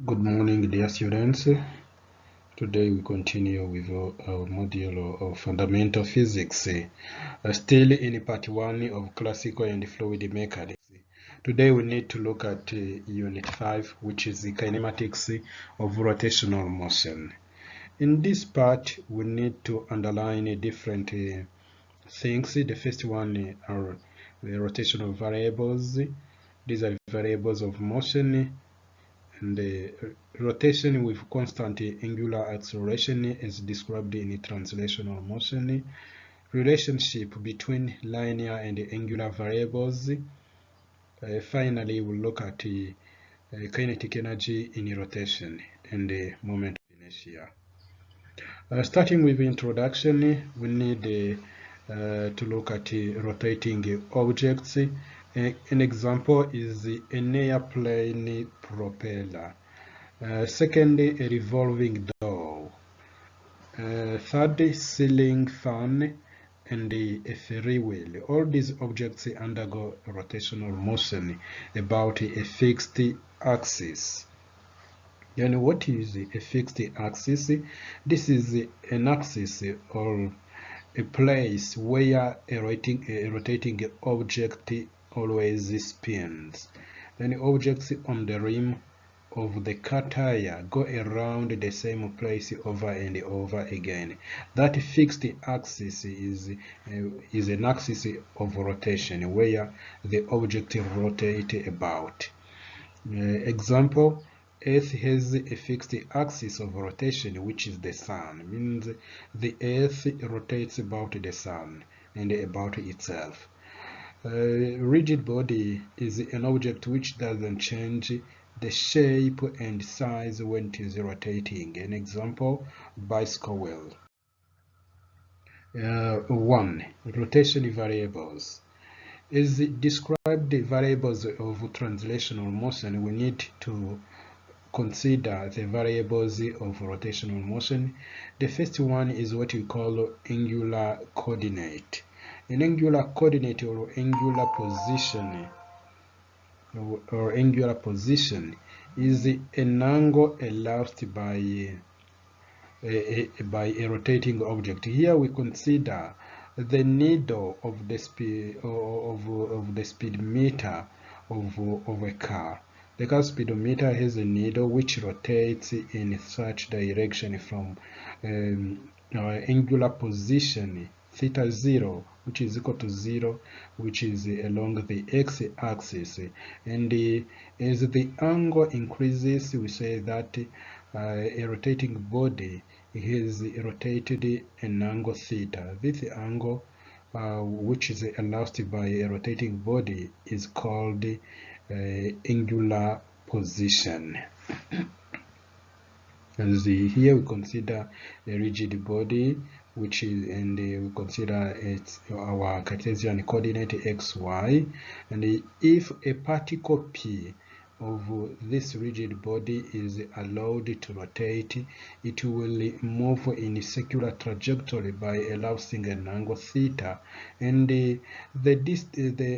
Good morning, dear students. Today we continue with our module of fundamental physics, still in part 1 of classical and fluid mechanics. Today we need to look at unit 5, which is the kinematics of rotational motion. In this part, we need to underline different things. The first one are the rotational variables. These are variables of motion. And the rotation with constant angular acceleration is described in translational motion. Relationship between linear and angular variables. Finally, we'll look at kinetic energy in rotation and the moment of inertia. Starting with introduction, we need to look at rotating objects. An example is an airplane propeller. Second, a revolving door. Third, ceiling fan and a ferry wheel. All these objects undergo rotational motion about a fixed axis. And what is a fixed axis? This is an axis or a place where a rotating object always spins. Then objects on the rim of the car tire go around the same place over and over again. That fixed axis is an axis of rotation where the object rotates about. Example, Earth has a fixed axis of rotation, which is the sun. Means the Earth rotates about the sun and about itself. Rigid body is an object which doesn't change the shape and size when it is rotating. An example, bicycle wheel. 1. Rotation variables. As described the variables of translational motion, we need to consider the variables of rotational motion. The first one is what we call angular coordinate. An angular coordinate or angular position is an angle elapsed by a rotating object. Here we consider the needle of the speedometer of a car. The car speedometer has a needle which rotates in such direction from angular position theta 0, which is equal to 0, which is along the x-axis. And as the angle increases, we say that a rotating body has rotated an angle theta. This angle, which is elapsed by a rotating body, is called angular position. As here we consider a rigid body, which is, and we consider it's our Cartesian coordinate xy, and if a particle p of this rigid body is allowed to rotate, it will move in a circular trajectory by elapsing an angle theta, and the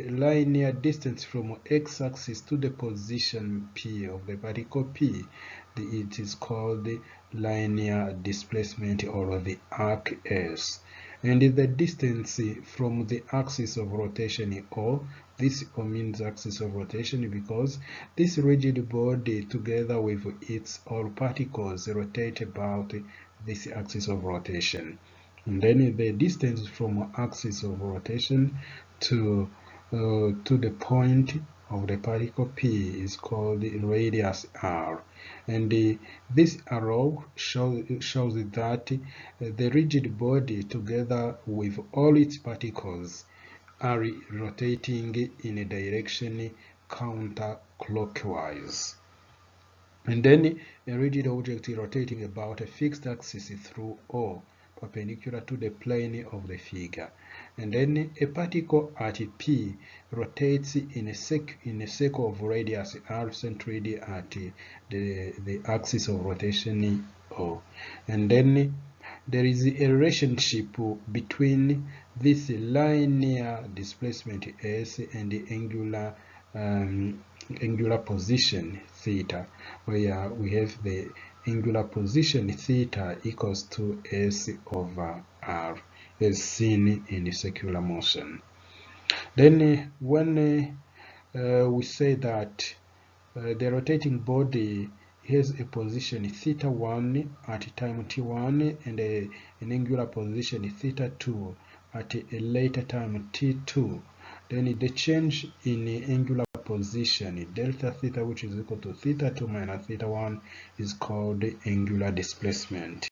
linear distance from x-axis to the position p of the particle p, it is called linear displacement, or the arc s. And the distance from the axis of rotation O, this O means axis of rotation because this rigid body together with its all particles rotate about this axis of rotation. And then the distance from axis of rotation to the point of the particle P is called radius r. And this arrow shows that the rigid body together with all its particles are rotating in a direction counterclockwise. And then a rigid object rotating about a fixed axis through O, perpendicular to the plane of the figure. And then a particle at P rotates in a circle of radius r centered at the axis of rotation O. And then there is a relationship between this linear displacement S and the angular position theta, where we have the angular position theta equals to S over R, as seen in the circular motion. Then when we say that the rotating body has a position theta 1 at time t1 and an angular position theta 2 at a later time t2, then the change in the angular position delta theta, which is equal to theta 2 minus theta 1, is called angular displacement.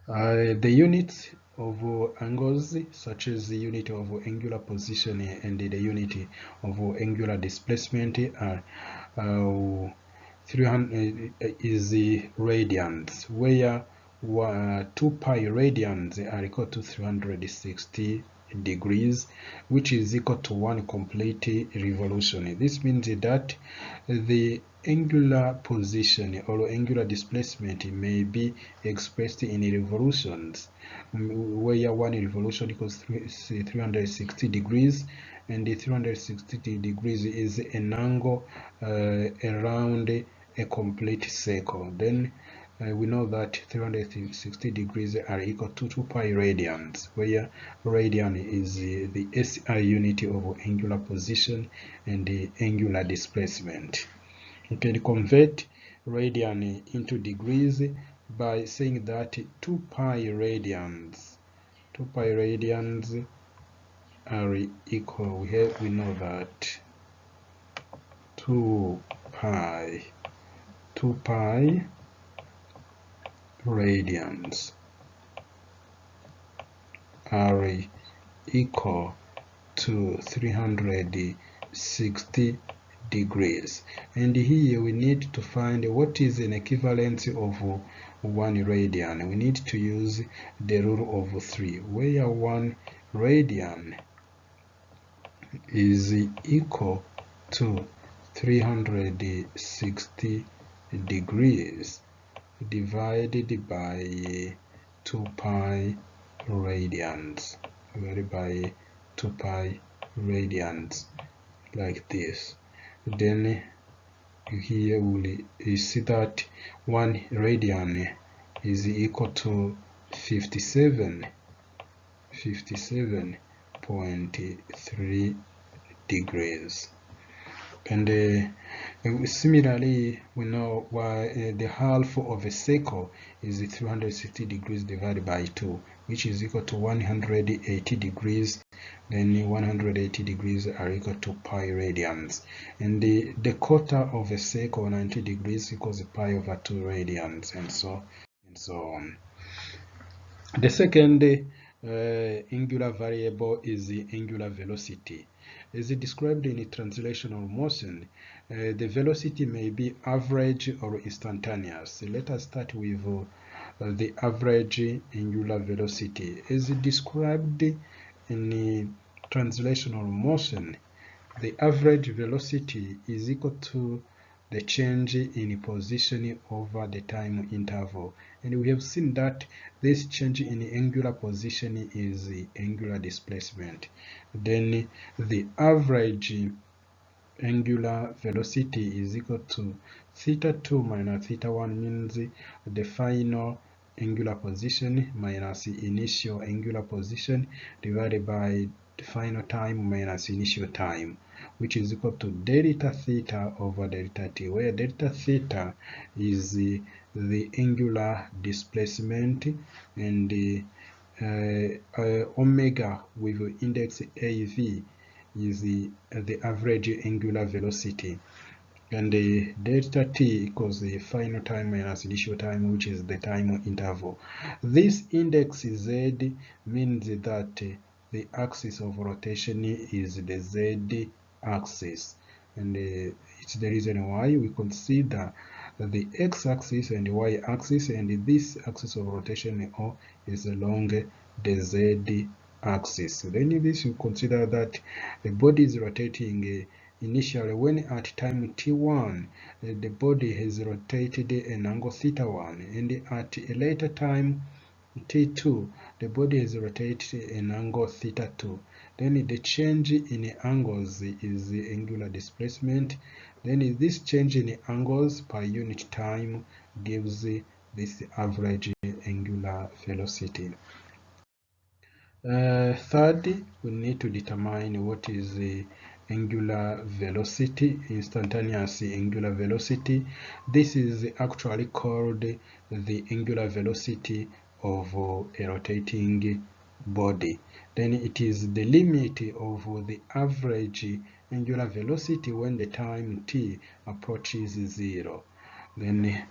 The units of angles, such as the unit of angular position and the unit of angular displacement, are 300 is radians, where 2 pi radians are equal to 360 degrees, which is equal to 1 complete revolution. This means that the angular position or angular displacement may be expressed in revolutions, where 1 revolution equals 360 degrees, and the 360 degrees is an angle around a complete circle. Then we know that 360 degrees are equal to 2 pi radians, where radian is the SI unit of angular position and the angular displacement. You can convert radian into degrees by saying that 2 pi radians are equal. We know that 2 pi radians are equal to 360 degrees. And here we need to find what is an equivalence of 1 radian. We need to use the rule of 3, where 1 radian is equal to 360 degrees divided by 2 pi radians, like this. Then here we see that 1 radian is equal to 57.3 degrees. And similarly, we know why the half of a circle is 360 degrees divided by 2, which is equal to 180 degrees. Then 180 degrees are equal to pi radians. And the quarter of a circle, 90 degrees, equals pi over 2 radians, and so on. The second angular variable is the angular velocity. As described in translational motion, the velocity may be average or instantaneous. Let us start with the average angular velocity. As described in translational motion, the average velocity is equal to the change in position over the time interval. And we have seen that this change in angular position is the angular displacement. Then the average angular velocity is equal to theta 2 minus theta 1, means the final angular position minus the initial angular position divided by the final time minus initial time, which is equal to delta theta over delta t, where delta theta is the angular displacement, and the omega with index AV is the average angular velocity, and the delta t equals the final time minus initial time, which is the time interval. This index z means that the axis of rotation is the z axis, and it's the reason why we consider the x-axis and the y-axis, and this axis of rotation is along the z axis. Then in this, you consider that the body is rotating initially when at time t1 the body has rotated an angle theta 1, and at a later time t2 the body has rotated an angle theta 2. Then the change in angles is the angular displacement. Then this change in angles per unit time gives this average angular velocity. Third, we need to determine what is the angular velocity, instantaneous angular velocity. This is actually called the angular velocity of a rotating body. Then it is the limit of the average angular velocity when the time t approaches 0. Then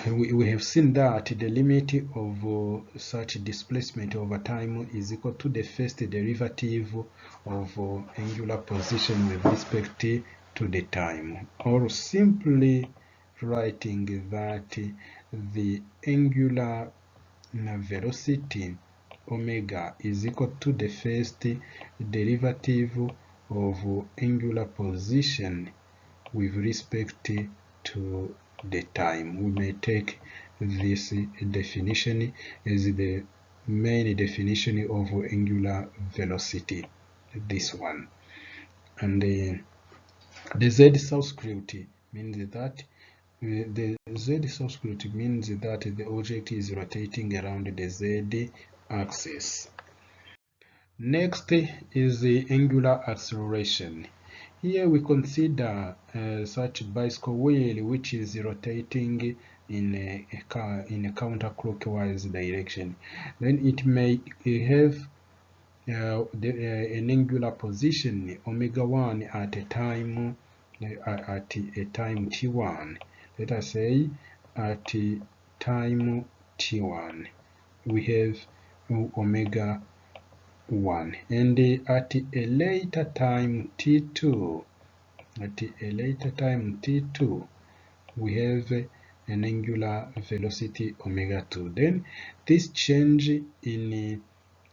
we have seen that the limit of such displacement over time is equal to the first derivative of angular position with respect to the time, or simply writing that the angular velocity omega is equal to the first derivative of angular position with respect to the time. We may take this definition as the main definition of angular velocity, this one. And the z subscript means that the z subscript means that the object is rotating around the z axis. Next is the angular acceleration. Here we consider such bicycle wheel which is rotating in a counterclockwise direction. Then it may have an angular position omega 1 at a time t1. Let us say at time t1 we have omega 1, and at a later time t2, we have an angular velocity omega 2. Then this change in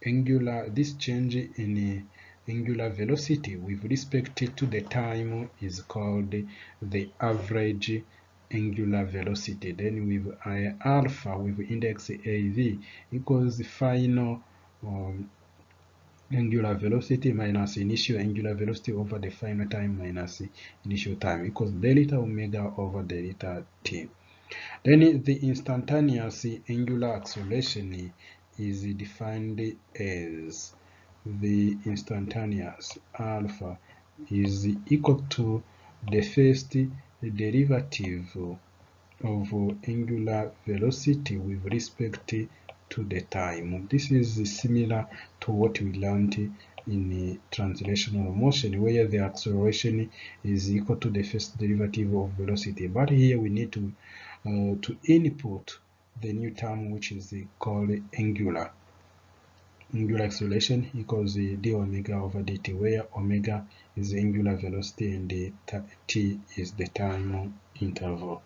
angular velocity with respect to the time is called the average angular velocity. Then with alpha with index AV equals the final angular velocity minus initial angular velocity over the final time minus initial time equals delta omega over delta t. Then the instantaneous angular acceleration is defined as the instantaneous alpha is equal to the first derivative of angular velocity with respect to the time. This is similar to what we learned in translational motion, where the acceleration is equal to the first derivative of velocity. But here we need to input the new term which is called angular acceleration equals d omega over dt, where omega is angular velocity and t is the time interval.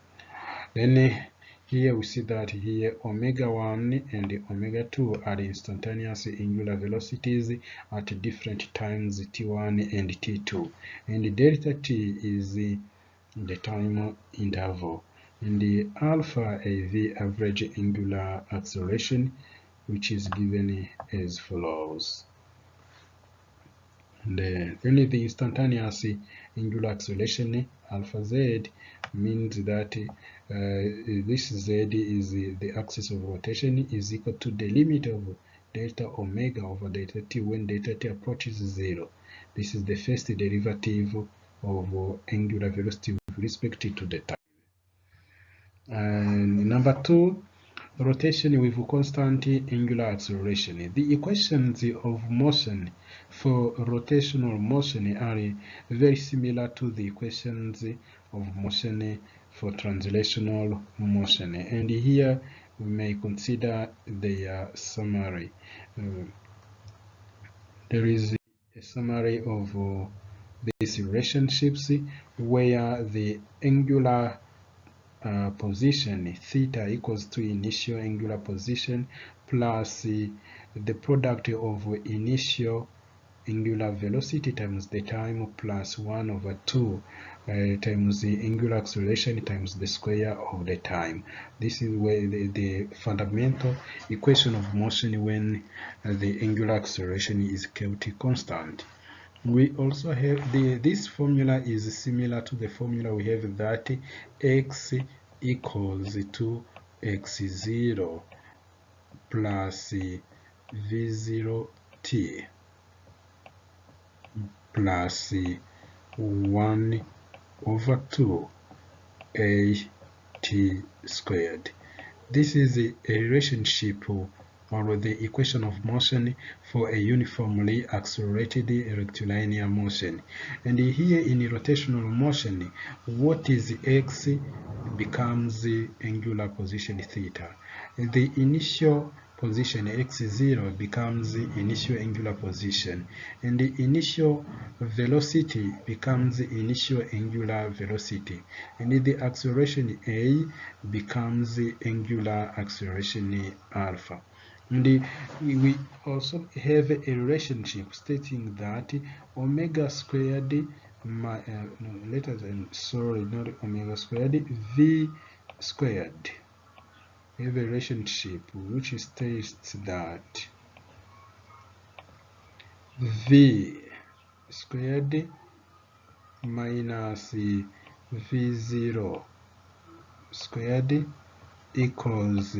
Then here we see that here omega 1 and omega 2 are instantaneous angular velocities at different times t1 and t2, and delta t is the time interval, and the alpha is the average angular acceleration, which is given as follows. And then the instantaneous angular acceleration alpha z means that this z is the axis of rotation is equal to the limit of delta omega over delta t when delta t approaches 0. This is the first derivative of angular velocity with respect to the time. And number 2, rotation with constant angular acceleration. The equations of motion for rotational motion are very similar to the equations of motion for translational motion, and here we may consider their summary. There is a summary of these relationships where the angular position theta equals to initial angular position plus the product of initial angular velocity times the time plus 1 over 2 times the angular acceleration times the square of the time. This is where the fundamental equation of motion when the angular acceleration is kept constant. We also have this formula is similar to the formula we have that x equals to x0 plus v0t plus 1 over 2 a t squared. This is a relationship or the equation of motion for a uniformly accelerated rectilinear motion. And here in rotational motion, what is x becomes the angular position theta. The initial position x0 becomes the initial angular position, and the initial velocity becomes the initial angular velocity, and the acceleration a becomes the angular acceleration alpha. And we also have a relationship stating that omega squared not omega squared, v squared. We have a relationship which states that v squared minus v0 squared equals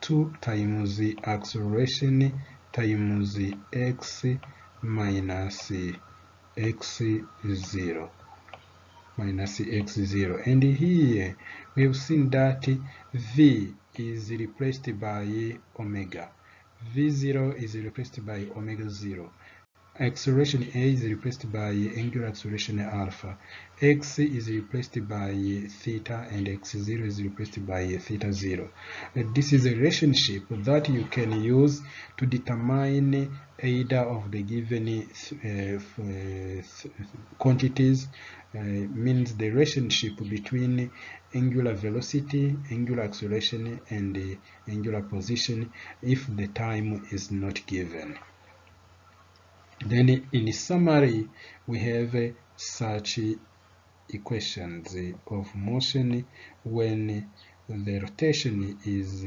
2 times the acceleration times the x minus x0 minus x0. And here we have seen that v is replaced by omega, v0 is replaced by omega 0, acceleration a is replaced by angular acceleration alpha, x is replaced by theta, and x0 is replaced by theta 0. This is a relationship that you can use to determine either of the given quantities. Means the relationship between angular velocity, angular acceleration, and angular position if the time is not given. Then in summary, we have such equations of motion when the rotation is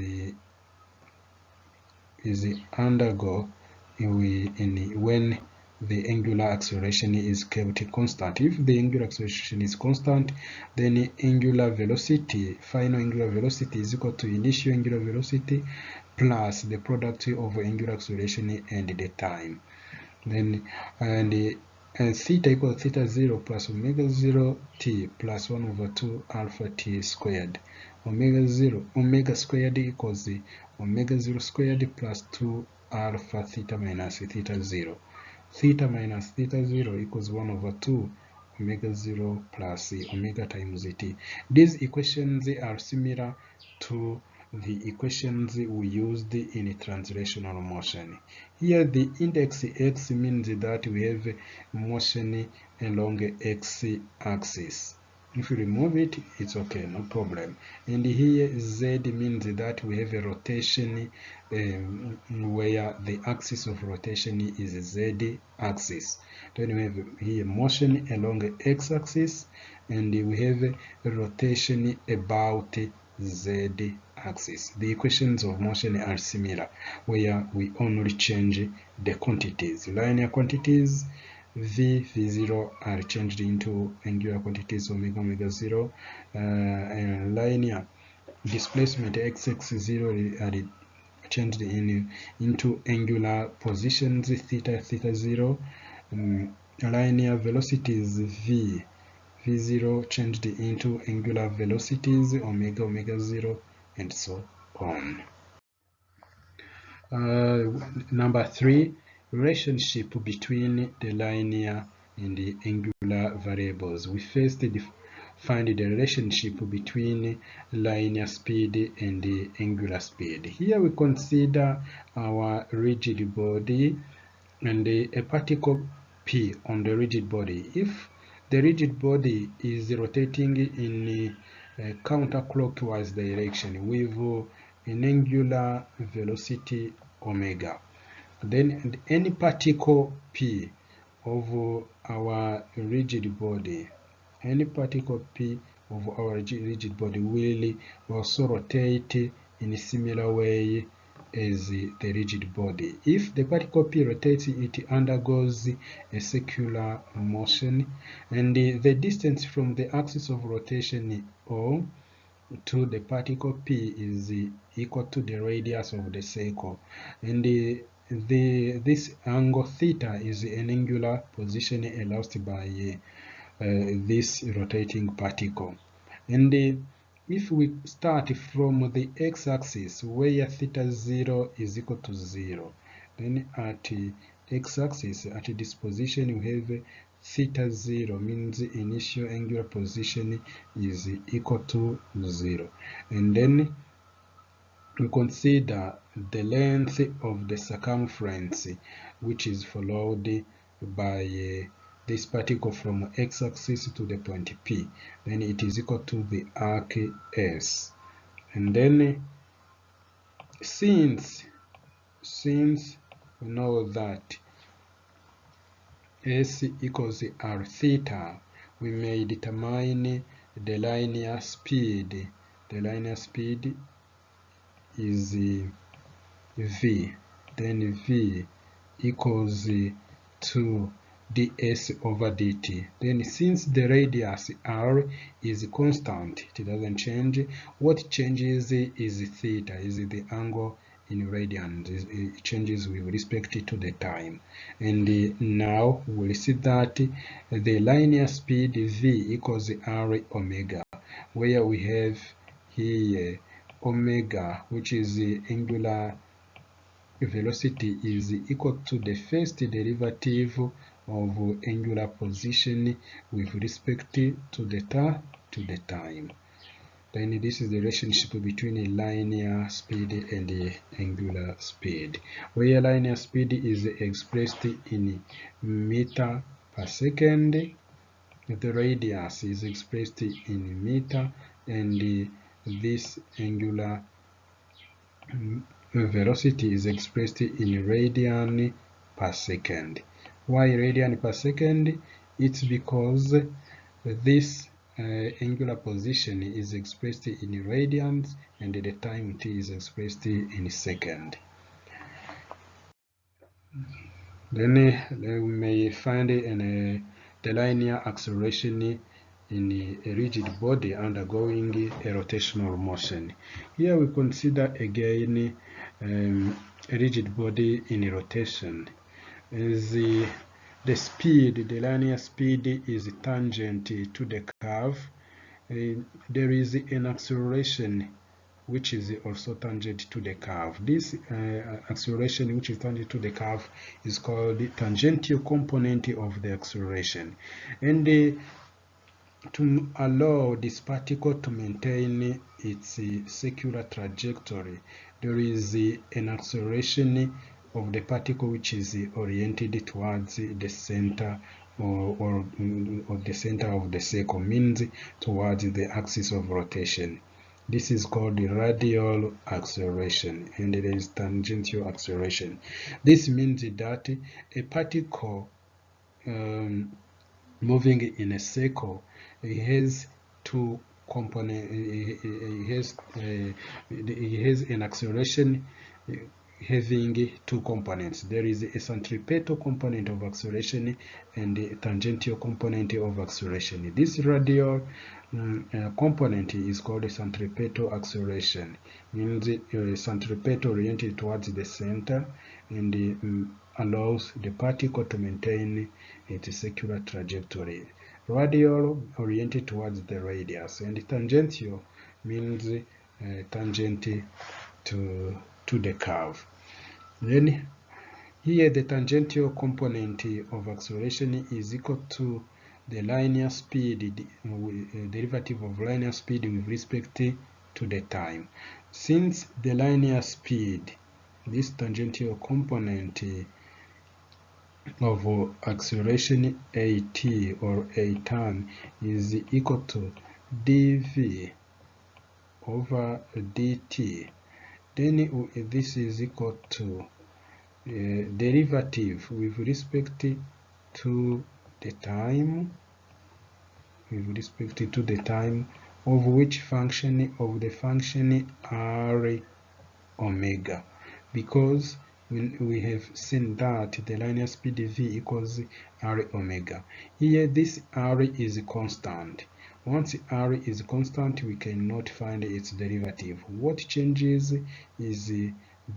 undergo when the angular acceleration is kept constant. If the angular acceleration is constant, then angular velocity, final angular velocity, is equal to initial angular velocity plus the product of angular acceleration and the time. Then and theta equals theta 0 plus omega 0 t plus 1 over 2 alpha t squared. Omega squared equals omega 0 squared plus 2 alpha theta minus theta 0. Theta minus theta 0 equals 1 over 2 omega 0 plus omega times t. These equations are similar to the equations we used in translational motion. Here the index x means that we have motion along x-axis. If you remove it, it's okay, no problem. And here z means that we have a rotation where the axis of rotation is z axis. Then we have here motion along x-axis, and we have a rotation about z axis. The equations of motion are similar, where we only change the quantities. Linear quantities v0 are changed into angular quantities omega 0, and linear displacement x0 are changed into angular positions theta 0. Linear velocities v0 changed into angular velocities omega 0, and so on. Number 3, relationship between the linear and the angular variables. We first find the relationship between linear speed and the angular speed. Here we consider our rigid body and a particle p on the rigid body. If the rigid body is rotating in a counterclockwise direction with an angular velocity omega, then any particle p of our rigid body, any particle p of our rigid body will also rotate in a similar way as the rigid body. If the particle P rotates, it undergoes a circular motion, and the distance from the axis of rotation O to the particle P is equal to the radius of the circle, and this angle theta is an angular position elapsed by this rotating particle. And if we start from the x-axis where theta 0 is equal to 0, then at x-axis at this position we have theta 0 means initial angular position is equal to 0, and then we consider the length of the circumference which is followed by this particle from x-axis to the point P, then it is equal to the arc S. And then since we know that S equals r theta, we may determine the linear speed. The linear speed is v, then v equals to ds over dt. Then since the radius r is constant, it doesn't change, what changes is theta, is the angle in radians. It changes with respect to the time. And now we'll see that the linear speed v equals r omega, where we have here omega, which is the angular velocity, is equal to the first derivative of angular position with respect to the time. Then this is the relationship between a linear speed and the angular speed, where linear speed is expressed in meter per second, the radius is expressed in meter, and this angular velocity is expressed in radian per second. Why radian per second? It's because this angular position is expressed in radians and the time t is expressed in second. Then we may find the linear acceleration in a rigid body undergoing a rotational motion. Here we consider again a rigid body in rotation. As the speed, the linear speed is tangent to the curve. There is an acceleration which is also tangent to the curve. This acceleration which is tangent to the curve is called the tangential component of the acceleration. And to allow this particle to maintain its circular trajectory, there is an acceleration of the particle which is oriented towards the center or the center of the circle, means towards the axis of rotation. This is called the radial acceleration, and there is tangential acceleration. This means that a particle moving in a circle, it has two components. It has an acceleration having two components. There is a centripetal component of acceleration and a tangential component of acceleration. This radial component is called a centripetal acceleration, means centripetal oriented towards the center, and allows the particle to maintain its circular trajectory. Radial oriented towards the radius, and tangential means tangent to the curve. Then here the tangential component of acceleration is equal to the linear speed, derivative of linear speed with respect to the time. Since the linear speed, this tangential component of acceleration at or a tan is equal to dv over dt, then this is equal to derivative with respect to the time, of which function, of the function r omega. because we have seen that the linear speed v equals r omega. Here this r is constant. Once r is constant, we cannot find its derivative. What changes is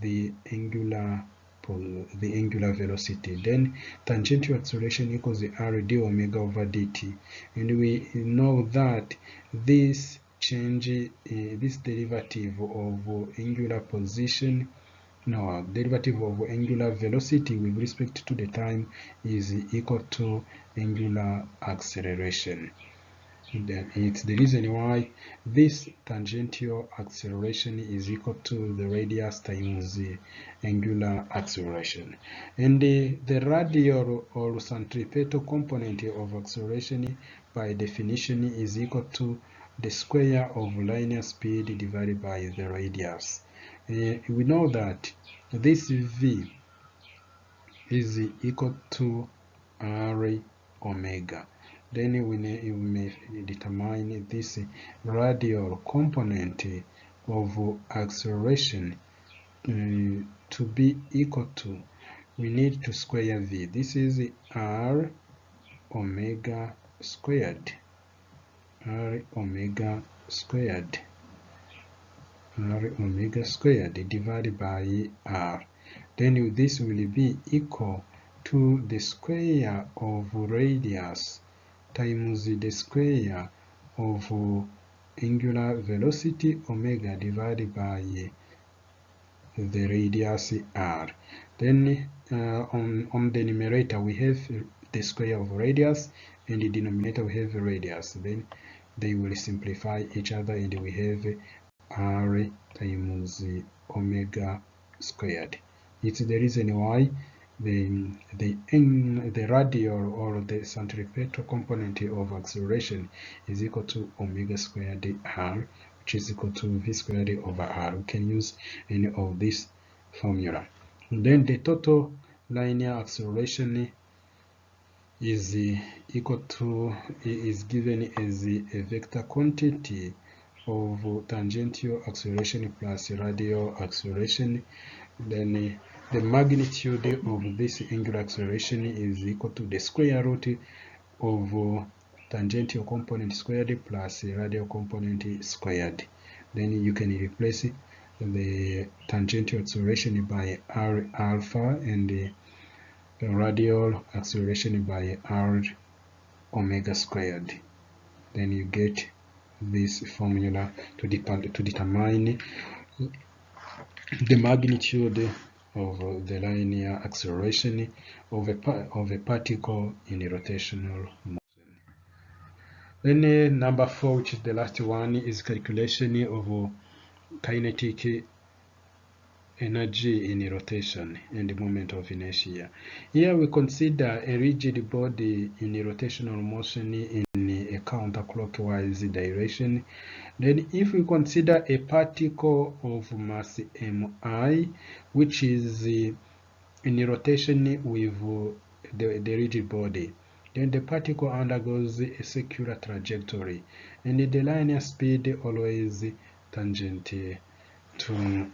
the angular velocity. Then tangential acceleration equals r d omega over dt, and we know that this change, this derivative of angular position, no, derivative of angular velocity with respect to the time is equal to angular acceleration. It's the reason why this tangential acceleration is equal to the radius times the angular acceleration. And the radial or centripetal component of acceleration by definition is equal to the square of linear speed divided by the radius. We know that this v is equal to r omega. Then we may determine this radial component of acceleration to be equal to, we need to square v. This is r omega squared, r omega squared, r omega squared divided by r. Then this will be equal to the square of radius times the square of angular velocity omega divided by the radius r. Then on the numerator we have the square of radius, and the denominator we have radius. Then they will simplify each other, and we have r times omega squared. It's the reason why the radial or the centripetal component of acceleration is equal to omega squared r, which is equal to v squared over r. We can use any of this formula. And then the total linear acceleration is equal to, is given as a vector quantity of tangential acceleration plus radial acceleration. Then the magnitude of this angular acceleration is equal to the square root of tangential component squared plus radial component squared. Then you can replace the tangential acceleration by r alpha and the radial acceleration by r omega squared. Then you get this formula to determine the magnitude of the linear acceleration of a particle in a rotational motion. Then number 4, which is the last one, is calculation of kinetic energy in rotation and the moment of inertia. Here we consider a rigid body in a rotational motion in a counterclockwise direction. Then if we consider a particle of mass mi, which is in a rotation with the rigid body, then the particle undergoes a circular trajectory, and the linear speed always tangent to,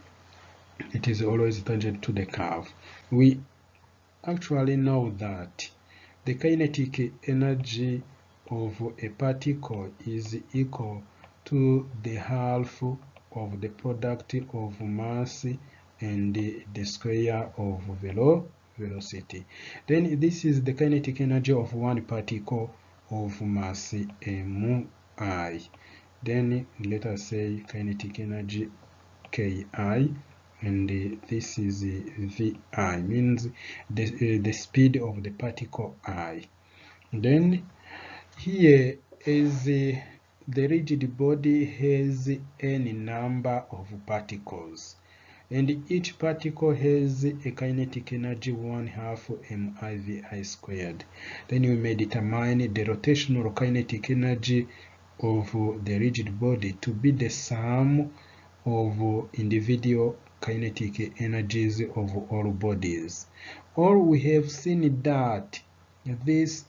it is always tangent to the curve. We actually know that the kinetic energy of a particle is equal to the half of the product of mass and the square of velocity. Then this is the kinetic energy of one particle of mass mi. Then let us say kinetic energy ki, and this is vi, means the speed of the particle I. Then here is the rigid body has any number of particles, and each particle has a kinetic energy 1/2 mivi squared. Then you may determine the rotational kinetic energy of the rigid body to be the sum of individual kinetic energies of all bodies. Or we have seen that this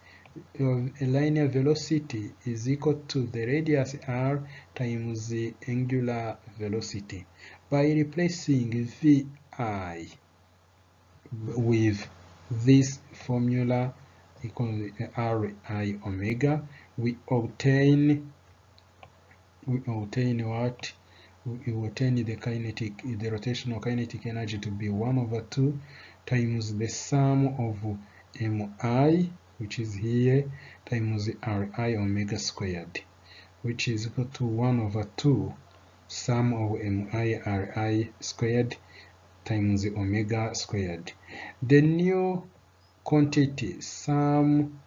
linear velocity is equal to the radius r times the angular velocity. By replacing vi I. With this formula equals Ri omega, we obtain what? We obtain the rotational kinetic energy to be 1/2 times the sum of mi, which is here, times Ri omega squared, which is equal to 1/2 sum of mi Ri squared times omega squared. The new quantity, sum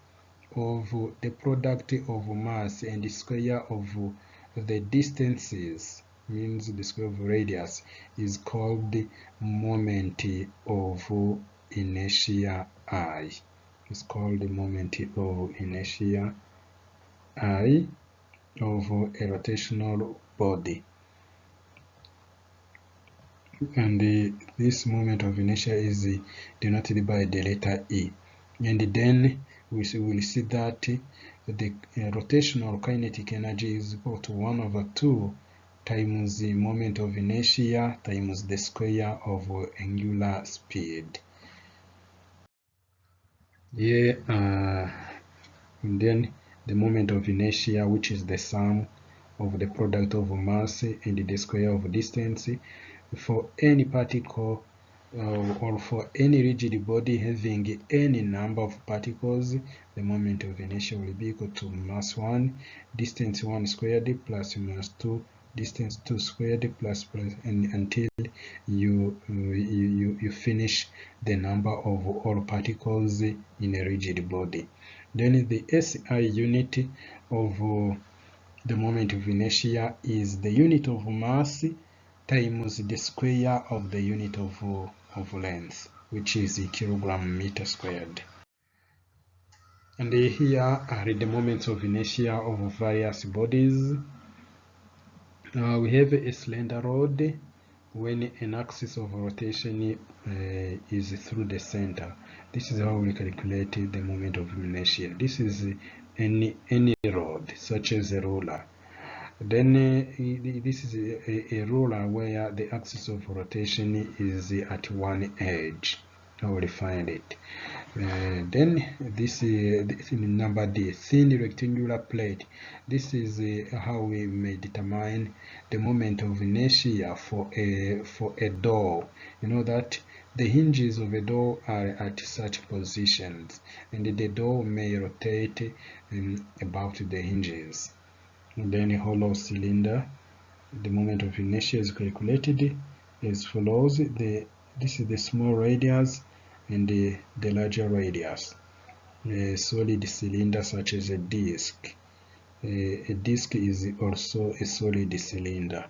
of the product of mass and the square of the distances, means the square of radius, is called the moment of inertia I. It's called the moment of inertia I of a rotational body. And this moment of inertia is denoted by the letter E. And then we will see that the rotational kinetic energy is equal to 1/2 times the moment of inertia times the square of angular speed. Here, and then the moment of inertia, which is the sum of the product of mass and the square of distance, for any particle or for any rigid body having any number of particles, the moment of inertia will be equal to mass 1, distance 1 squared plus mass 2, distance 2 squared plus and until you finish the number of all particles in a rigid body. Then the SI unit of the moment of inertia is the unit of mass times the square of the unit of length, which is kilogram meter squared. And here are the moments of inertia of various bodies. We have a cylinder rod. When an axis of rotation is through the center, this is how we calculate the moment of inertia. This is any rod, such as a ruler. Then this is a ruler where the axis of rotation is at one edge. I will find it. Then this is number D, thin rectangular plate. This is how we may determine the moment of inertia for a door. You know that the hinges of a door are at such positions, and the door may rotate about the hinges. And then a hollow cylinder, the moment of inertia is calculated as follows. This is the small radius and the larger radius. A solid cylinder such as a disc. A disc is also a solid cylinder.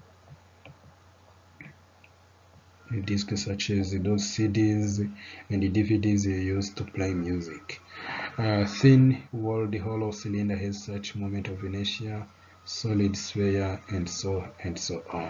A disc such as those CDs and the DVDs you use to play music. Thin-walled hollow cylinder has such moment of inertia, solid sphere, and so on.